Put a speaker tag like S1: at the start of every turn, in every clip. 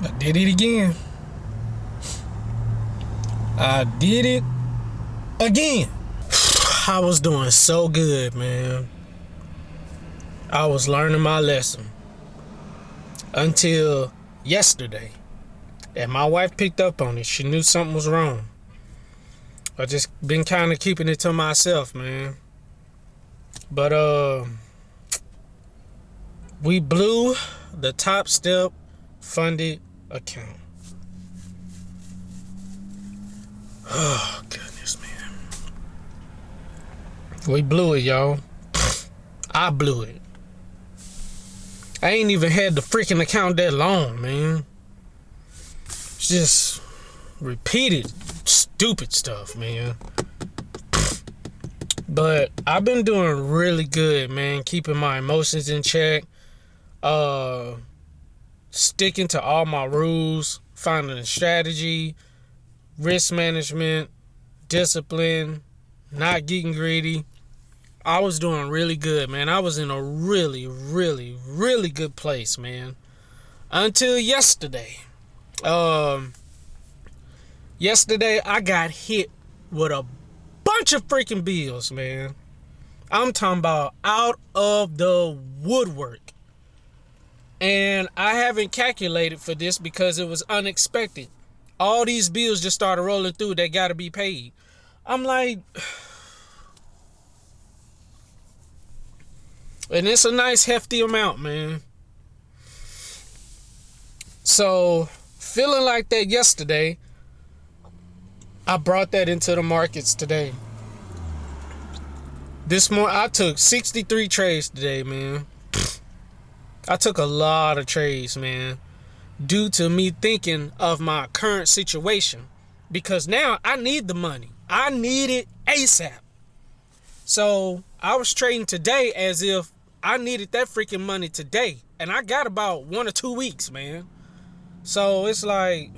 S1: I did it again. I did it again. I was doing so good, man. I was learning my lesson until yesterday. And my wife picked up on it. She knew something was wrong. I just been kind of keeping it to myself, man. But we blew the Top Step funded account. Oh, goodness, man. We blew it, y'all. I blew it. I ain't even had the freaking account that long, man. It's just repeated stupid stuff, man. But I've been doing really good, man. Keeping my emotions in check. Sticking to all my rules. Finding a strategy. Risk management. Discipline. Not getting greedy. I was doing really good, man. I was in a really, really, really good place, man. Until yesterday. Yesterday I got hit with a bunch of freaking bills, man. I'm talking about out of the woodwork. And I haven't calculated for this because it was unexpected. All these bills just started rolling through. They got to be paid. I'm like... And it's a nice hefty amount, man. So, feeling like that yesterday, I brought that into the markets today. This morning, I took 63 trades today, man. I took a lot of trades, man, due to me thinking of my current situation. Because now I need the money. I need it ASAP. So, I was trading today as if I needed that freaking money today. And I got about 1 or 2 weeks, man. So it's like...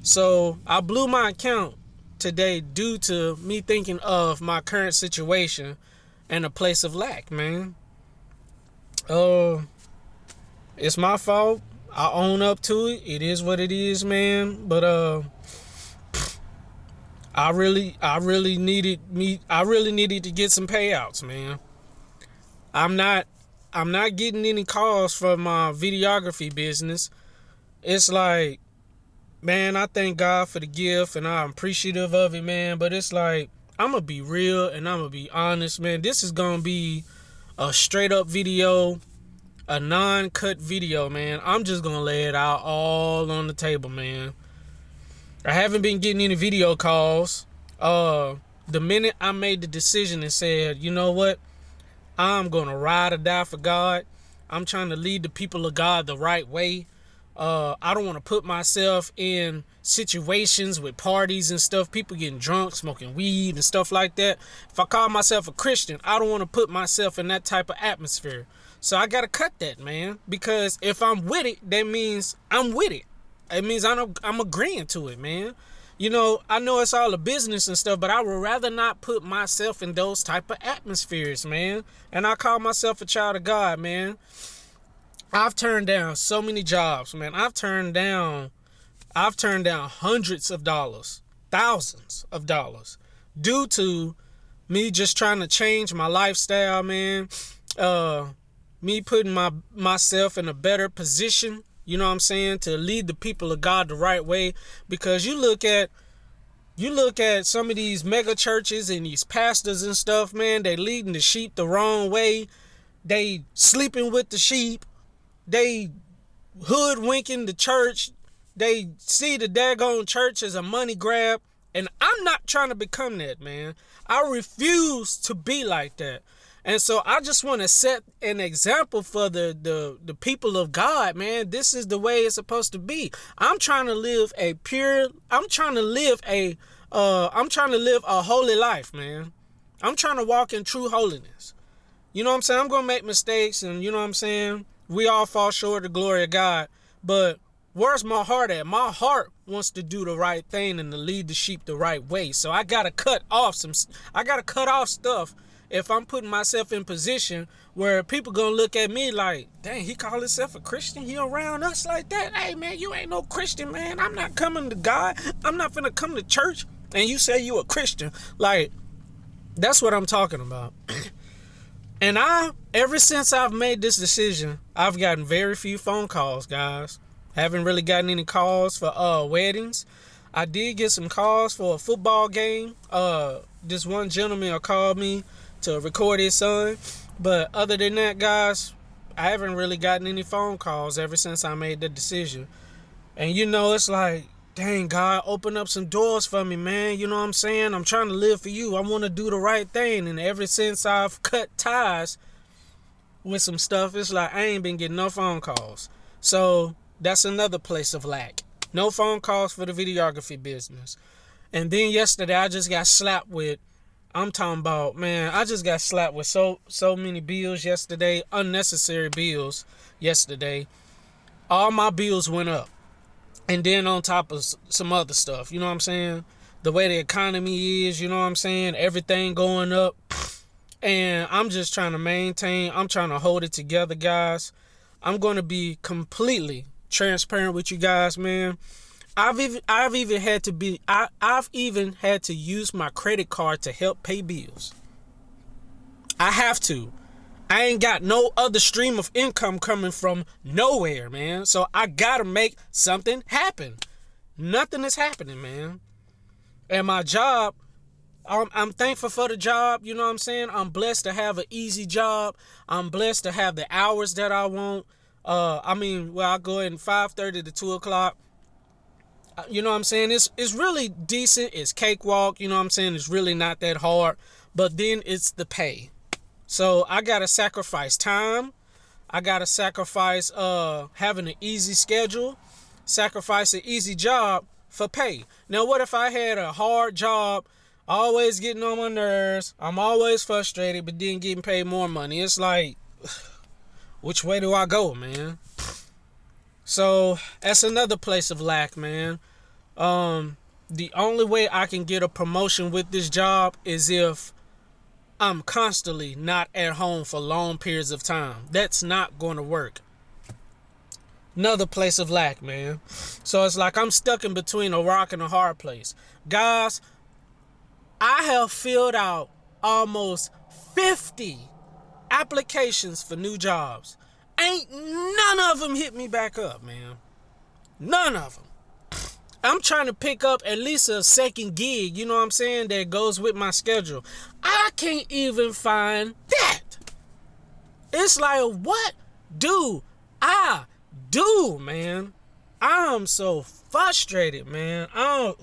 S1: So I blew my account today due to me thinking of my current situation and a place of lack, man. It's my fault. I own up to it. It is what it is, man. But I really needed to get some payouts, man. I'm not getting any calls for my videography business. It's like, man, I thank God for the gift and I'm appreciative of it, man. But it's like, I'm going to be real and I'm going to be honest, man. This is going to be a straight up video, a non-cut video, man. I'm just going to lay it out all on the table, man. I haven't been getting any video calls. The minute I made the decision and said, you know what? I'm going to ride or die for God. I'm trying to lead the people of God the right way. I don't want to put myself in situations with parties and stuff, people getting drunk, smoking weed and stuff like that. If I call myself a Christian, I don't want to put myself in that type of atmosphere. So I got to cut that, man, because if I'm with it, that means I'm with it. It means I'm agreeing to it, man. You know, I know it's all a business and stuff, but I would rather not put myself in those type of atmospheres, man. And I call myself a child of God, man. I've turned down so many jobs, man. I've turned down hundreds of dollars, thousands of dollars, due to me just trying to change my lifestyle, man. Me putting myself in a better position, you know what I'm saying, to lead the people of God the right way. Because you look at some of these mega churches and these pastors and stuff, man, they leading the sheep the wrong way. They sleeping with the sheep. They hoodwinking the church. They see the daggone church as a money grab. And I'm not trying to become that, man. I refuse to be like that. And so I just want to set an example for the people of God, man. This is the way it's supposed to be. I'm trying to live a holy life, man. I'm trying to walk in true holiness. You know what I'm saying? I'm going to make mistakes, and you know what I'm saying? We all fall short of the glory of God. But where's my heart at? My heart wants to do the right thing and to lead the sheep the right way. So I got to cut off stuff if I'm putting myself in position where people gonna look at me like, dang, he call himself a Christian? He around us like that? Hey, man, you ain't no Christian, man. I'm not coming to God. I'm not finna come to church. And you say you a Christian. Like, that's what I'm talking about. And ever since I've made this decision, I've gotten very few phone calls, guys. Haven't really gotten any calls for weddings. I did get some calls for a football game. This one gentleman called me to record his son. But other than that, guys, I haven't really gotten any phone calls ever since I made the decision. And it's like, dang, God, open up some doors for me, man. You know what I'm saying? I'm trying to live for you. I want to do the right thing. And ever since I've cut ties with some stuff, it's like I ain't been getting no phone calls. So that's another place of lack. No phone calls for the videography business. And then yesterday, I just got slapped with, I'm talking about, man, I just got slapped with so many bills yesterday, unnecessary bills yesterday. All my bills went up. And then on top of some other stuff, you know what I'm saying? The way the economy is, you know what I'm saying? Everything going up. And I'm just trying to maintain. I'm trying to hold it together, guys. I'm going to be completely transparent with you guys, man. I've even had to use my credit card to help pay bills. I have to. I ain't got no other stream of income coming from nowhere, man. So I gotta make something happen. Nothing is happening, man. And my job, I'm thankful for the job. You know what I'm saying? I'm blessed to have an easy job. I'm blessed to have the hours that I want. I go in 5:30 to 2 o'clock. You know what I'm saying? It's really decent. It's cakewalk. You know what I'm saying? It's really not that hard. But then it's the pay. So I gotta sacrifice time. I gotta sacrifice having an easy schedule, sacrifice an easy job for pay. Now, what if I had a hard job, always getting on my nerves, I'm always frustrated, but then getting paid more money? It's like, which way do I go, man? So that's another place of lack, man. The only way I can get a promotion with this job is if I'm constantly not at home for long periods of time. That's not going to work. Another place of lack, man. So it's like I'm stuck in between a rock and a hard place. Guys, I have filled out almost 50 applications for new jobs. Ain't none of them hit me back up, man. None of them. I'm trying to pick up at least a second gig, you know what I'm saying, that goes with my schedule. I can't even find that. It's like, what do I do, man? I'm so frustrated, man. I'm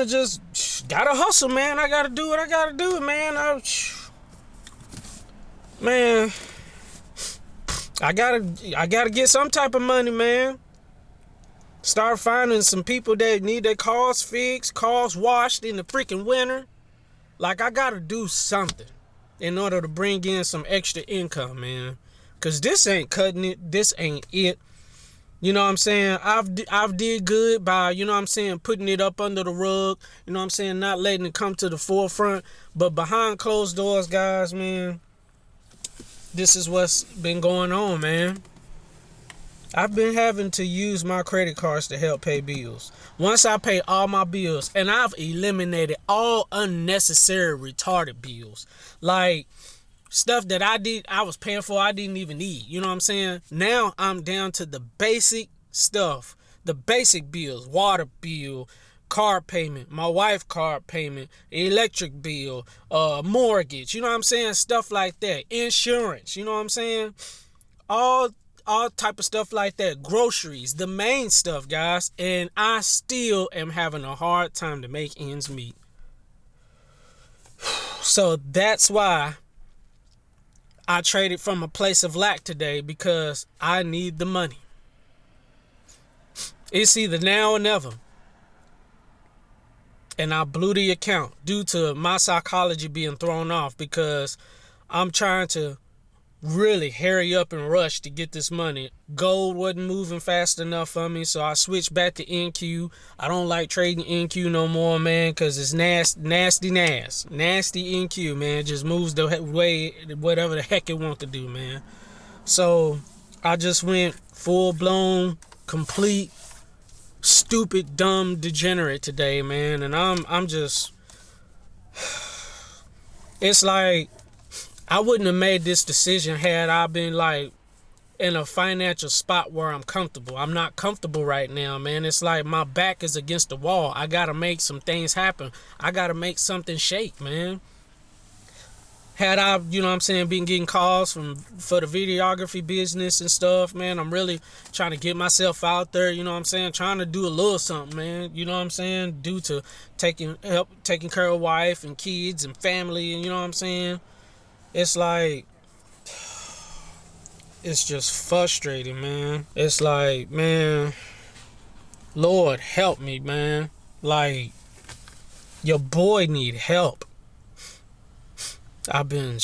S1: just gotta hustle, man. I gotta do what I gotta do, man. I gotta get some type of money, man. Start finding some people that need their cars fixed, cars washed in the freaking winter. Like, I gotta do something in order to bring in some extra income, man. Cause this ain't cutting it. This ain't it. You know what I'm saying? I've did good by, you know what I'm saying, putting it up under the rug. You know what I'm saying? Not letting it come to the forefront. But behind closed doors, guys, man, this is what's been going on, man. I've been having to use my credit cards to help pay bills. Once I pay all my bills, and I've eliminated all unnecessary retarded bills. Like stuff that I was paying for, I didn't even need. You know what I'm saying? Now I'm down to the basic stuff. The basic bills, water bill, car payment, my wife's car payment, electric bill, mortgage, you know what I'm saying? Stuff like that. Insurance, you know what I'm saying? All type of stuff like that. Groceries, the main stuff, guys. And I still am having a hard time to make ends meet. So that's why I traded from a place of lack today, because I need the money. It's either now or never. And I blew the account due to my psychology being thrown off, because I'm trying to really hurry up and rush to get this money. Gold wasn't moving fast enough for me, so I switched back to NQ. I don't like trading NQ no more, man, because it's nasty NQ, man. It just moves the way whatever the heck it wants to do, man. So I just went full blown, complete, stupid, dumb degenerate today, man, and I'm just. It's like I wouldn't have made this decision had I been like in a financial spot where I'm comfortable. I'm not comfortable right now, man. It's like my back is against the wall. I gotta make some things happen. I gotta make something shake, man. Had I, been getting calls for the videography business and stuff, man, I'm really trying to get myself out there, trying to do a little something, man, due to taking care of wife and kids and family, and it's like, it's just frustrating, man. It's like, man, Lord help me, man. Like, your boy need help. I've been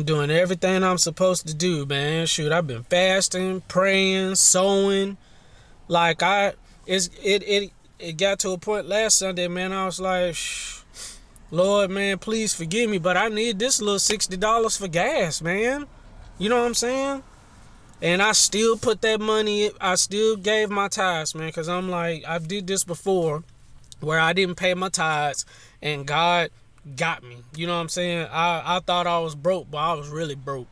S1: doing everything I'm supposed to do, man. I've been fasting, praying, sowing. Like it got to a point last Sunday, man. I was like, Lord, man, please forgive me, but I need this little $60 for gas, man. You know what I'm saying? And I still put that money. I still gave my tithes, man, because I'm like, I did this before, where I didn't pay my tithes, and God got me. You know what I'm saying? I thought I was broke, but I was really broke.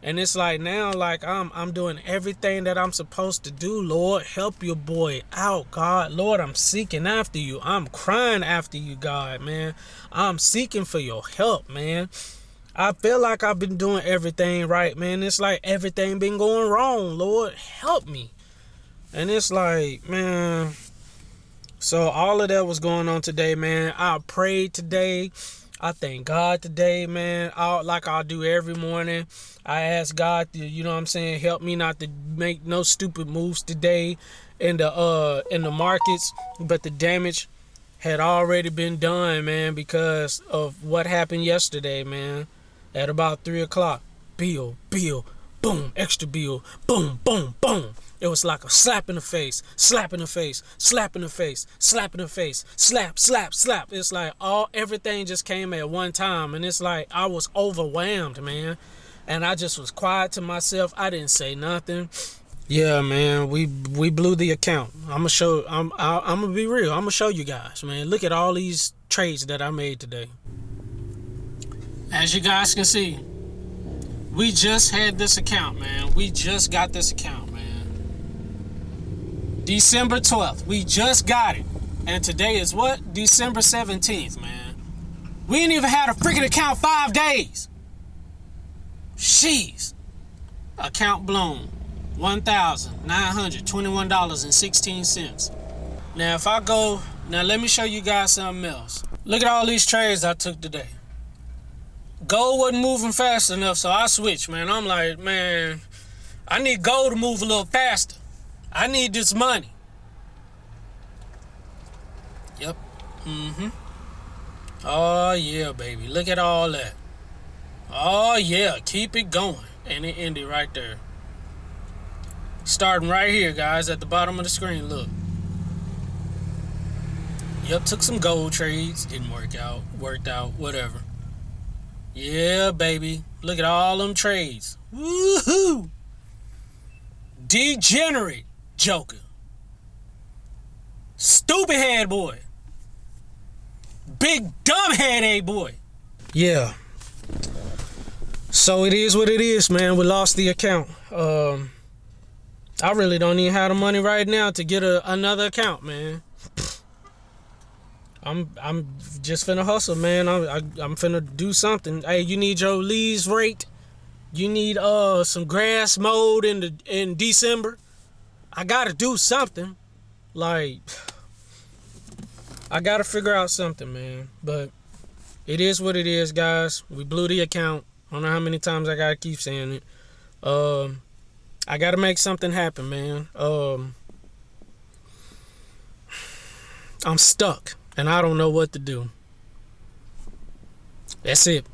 S1: And it's like now, like I'm doing everything that I'm supposed to do. Lord, help your boy out, God. Lord, I'm seeking after you. I'm crying after you, God, man. I'm seeking for your help, man. I feel like I've been doing everything right, man. It's like everything been going wrong. Lord, help me. And it's like, man. So all of that was going on today, man. I prayed today. I thank God today, man. Like I do every morning. I ask God to, help me not to make no stupid moves today in the markets. But the damage had already been done, man, because of what happened yesterday, man. At about 3 o'clock. Bill, boom, extra bill, boom, boom, boom. It was like a slap in the face, slap in the face, slap in the face, slap in the face, slap, slap, slap. It's like everything just came at one time, and it's like I was overwhelmed, man. And I just was quiet to myself. I didn't say nothing. Yeah, man, we blew the account. I'm gonna be real. I'm gonna show you guys, man. Look at all these trades that I made today. As you guys can see, we just had this account, man. We just got this account, man. December 12th. We just got it. And today is what? December 17th, man. We ain't even had a freaking account 5 days. Jeez. Account blown. $1,921.16. Now, if I go... Now, let me show you guys something else. Look at all these trades I took today. Gold wasn't moving fast enough, so I switched, man. I'm like, man, I need gold to move a little faster. I need this money. Yep. Oh, yeah, baby. Look at all that. Oh, yeah. Keep it going. And it ended right there. Starting right here, guys, at the bottom of the screen. Look. Yep, took some gold trades. Didn't work out. Worked out. Whatever. Yeah, baby. Look at all them trades. Woohoo! Degenerate Joker. Stupid head boy. Big dumb head boy. Yeah. So it is what it is, man. We lost the account. I really don't even have the money right now to get another account, man. I'm just finna hustle, man. I'm finna do something. Hey, you need your leaves raked. You need some grass mowed in December. I gotta do something. Like, I gotta figure out something, man. But it is what it is, guys. We blew the account. I don't know how many times I gotta keep saying it. I gotta make something happen, man. I'm stuck. And I don't know what to do. That's it.